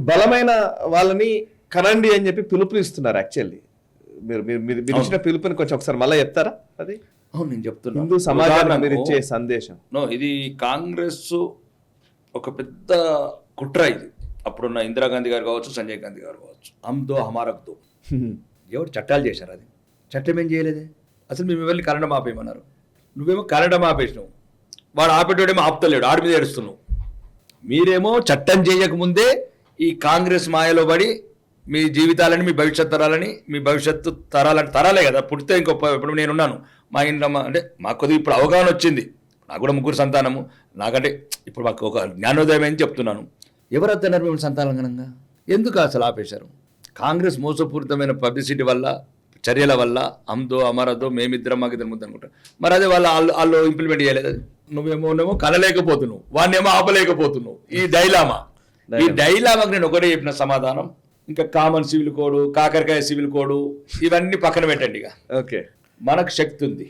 బలమైన వాళ్ళని కనండి అని చెప్పి పిలుపునిస్తున్నారు. యాక్చువల్లీ మీరు ఇచ్చిన పిలుపుని కొంచెం ఒకసారి మళ్ళీ చెప్తారా? అది అవును, నేను చెప్తున్నా. హిందూ సమాజానికి మీరు ఇచ్చే సందేశం. ఇది కాంగ్రెస్ ఒక పెద్ద కుట్ర. ఇది అప్పుడున్న ఇందిరాగాంధీ గారు కావచ్చు, సంజయ్ గాంధీ గారు కావచ్చు. హమ్దో హమారక్దో ఎవరు చట్టాలు చేశారు? అది చట్టం ఏం చేయలేదే. అసలు మేము వెళ్ళి కన్నడం ఆపేయమన్నారు, నువ్వేమో కన్నడం ఆపేసినావు. వాడు ఆపేటోడేమో ఆపుతలేడు, ఆడి మీద ఏడుస్తున్నావు. మీరేమో చట్టం చేయకముందే ఈ కాంగ్రెస్ మాయలో పడి మీ జీవితాలని, మీ భవిష్యత్ తరాలని, మీ భవిష్యత్తు తరాలే కదా పుడితే ఇప్పుడు నేనున్నాను. మా ఇంట్లో అంటే మాకు కొద్దిగా ఇప్పుడు అవగాహన వచ్చింది. నాకు కూడా 3 సంతానము. నాకంటే ఇప్పుడు మాకు ఒక జ్ఞానోదయం అని చెప్తున్నాను. ఎవరు వద్దన్నారు మేము సంతానంగా? ఎందుకు అసలు ఆపేశారు? కాంగ్రెస్ మోసపూరితమైన పబ్లిసిటీ వల్ల, చర్యల వల్ల హమ్దో అమరదో మేమిద్దరం మాకిద్దరం ముద్ద అనుకుంటారు. మరి అదే వాళ్ళు ఇంప్లిమెంట్ చేయలేదు. అది నువ్వేమోనేమో కనలేకపోతున్నావు, వాడినేమో ఆపలేకపోతున్నావు. ఈ డైలామాకు నేను ఒకటే చెప్పిన సమాధానం. ఇంకా కామన్ సివిల్ కోడ్, కాకరకాయ సివిల్ కోడ్ ఇవన్నీ పక్కన పెట్టండి. ఇక ఓకే, మనకు శక్తి ఉంది.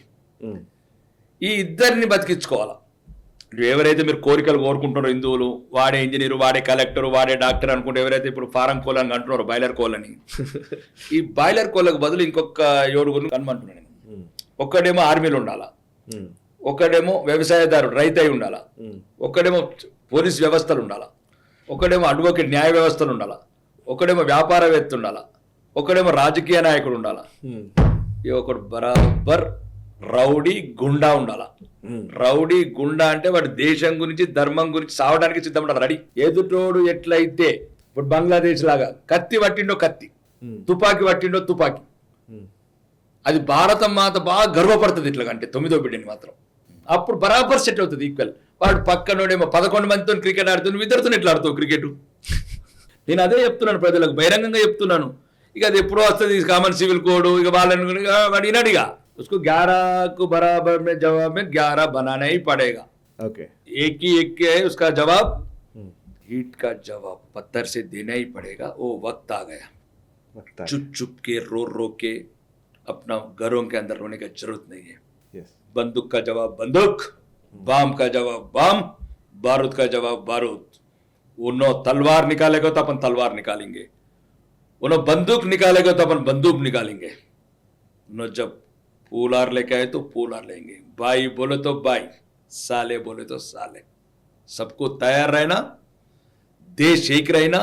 ఈ ఇద్దరిని బతికించుకోవాలా. ఎవరైతే మీరు కోరికలు కోరుకుంటున్నారో హిందువులు, వాడే ఇంజనీరు, వాడే కలెక్టర్, వాడే డాక్టర్ అనుకుంటే ఎవరైతే ఇప్పుడు ఫారం కోళ్ళని అంటున్నారో, బాయిలర్ కోళ్ళని, ఈ బాయిలర్ కోళ్ళకు బదులు ఇంకొక 7 కనుమంటున్నాను నేను. ఒక్కడేమో ఆర్మీలో ఉండాలా, ఒకడేమో వ్యవసాయదారుడు రైతు అయి ఉండాలా, ఒకడేమో పోలీస్ వ్యవస్థలు ఉండాలా, ఒకడేమో అడ్వకేట్ న్యాయ వ్యవస్థలు ఉండాలా, ఒకడేమో వ్యాపారవేత్త ఉండాలా, ఒకడేమో రాజకీయ నాయకుడు ఉండాలా, ఒకడు బరాబర్ రౌడీ గుండా ఉండాలా. రౌడీ గుండా అంటే వాడు దేశం గురించి, ధర్మం గురించి సావడానికి సిద్ధపడాలి రెడీ. ఎదుటోడు ఎట్లయితే ఇప్పుడు బంగ్లాదేశ్ లాగా కత్తి పట్టిండో కత్తి, తుపాకీ పట్టిండో తుపాకీ, అది భారతం మాత బాగా గర్వపడుతుంది. ఇట్లా అంటే 9వ బిడ్డని మాత్రం అప్పుడు బరాబర్ సెట్ అవుతుంది ఈక్వల్. వాడు పక్కనోడేమో 11 మందితో క్రికెట్ ఆడుతుంది, ఇద్దరితో ఎట్లా ఆడుతావు క్రికెట్? నేను అదే చెప్తున్నాను ప్రజలకు, బహిరంగంగా చెప్తున్నాను. ఇక అది ఎప్పుడో వస్తుంది కామన్ సివిల్ కోడ్. ఇక వాళ్ళని వాడు వినడిగా. उसको 11 को बराबर में जवाब में 11 बनाना ही पड़ेगा. ओके, एक ही है उसका जवाब, हीट का जवाब पत्थर से देना ही पड़ेगा. वो वक्त आ गया. चुप के रो के अपना घरों के अंदर रोने की जरूरत नहीं है. बंदूक का जवाब बंदूक, बम का जवाब बम, बारूद का जवाब बारूद. उन्हों तलवार निकालेगा तो अपन तलवार निकालेंगे, उन्हों बंदूक निकालेगा तो अपन बंदूक निकालेंगे. उन्हों जब पूलार लेके आए तो पूलार लेंगे. भाई बोले तो भाई, साले बोले तो साले. सबको तैयार रहना, देश एक रहना,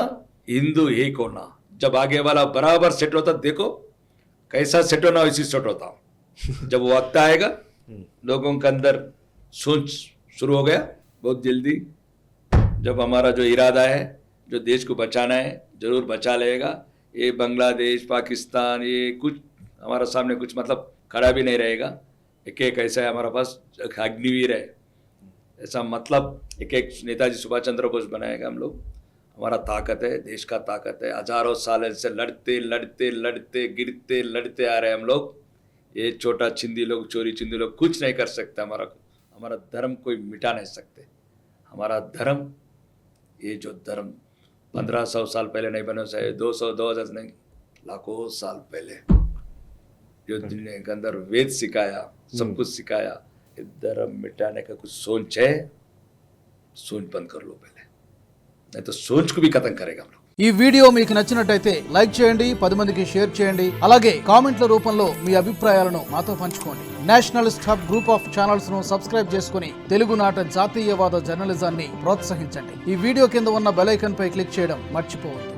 हिंदू एक होना. जब आगे वाला बराबर सेट होता, देखो कैसा सेट होना वैसी सेट होता. जब वक्त आएगा, लोगों के अंदर सोच शुरू हो गया बहुत जल्दी. जब हमारा जो इरादा है, जो देश को बचाना है, जरूर बचा लेगा. ये बांग्लादेश, पाकिस्तान, ये कुछ हमारा सामने कुछ मतलब खड़ा भी नहीं रहेगा. एक ऐसा है हमारा पास अग्निवीर है, ऐसा मतलब एक नेताजी सुभाष चंद्र बोस बनाएगा हम लोग. हमारा ताकत है, देश का ताकत है. हजारों साल से लड़ते आ रहे हैं हम लोग. ये छोटा चिंदी लोग, चोरी चिंदी लोग कुछ नहीं कर सकते. हमारा धर्म कोई मिटा नहीं सकते. हमारा धर्म, ये जो धर्म 1500 साल पहले नहीं बना, 200 नहीं, लाखों साल पहले जो दुनिया के अंदर वेद सिखाया, सब कुछ सिखाया. धर्म मिटाने का कुछ सोच है, सोच बंद कर लो पहले, नहीं तो सोच को भी खत्म करेगा हम लोग. ఈ వీడియో మీకు నచ్చినట్టయితే లైక్ చేయండి, 10 మందికి షేర్ చేయండి. అలాగే కామెంట్ల రూపంలో మీ అభిప్రాయాలను మాతో పంచుకోండి. Nationalist hub group of channels ను సబ్స్క్రైబ్ చేసుకుని తెలుగునాట జాతీయవాద జర్నలిజాన్ని ప్రోత్సహించండి. ఈ వీడియో కింద ఉన్న బెల్ ఐకాన్ పై క్లిక్ చేయడం మర్చిపోవద్దు.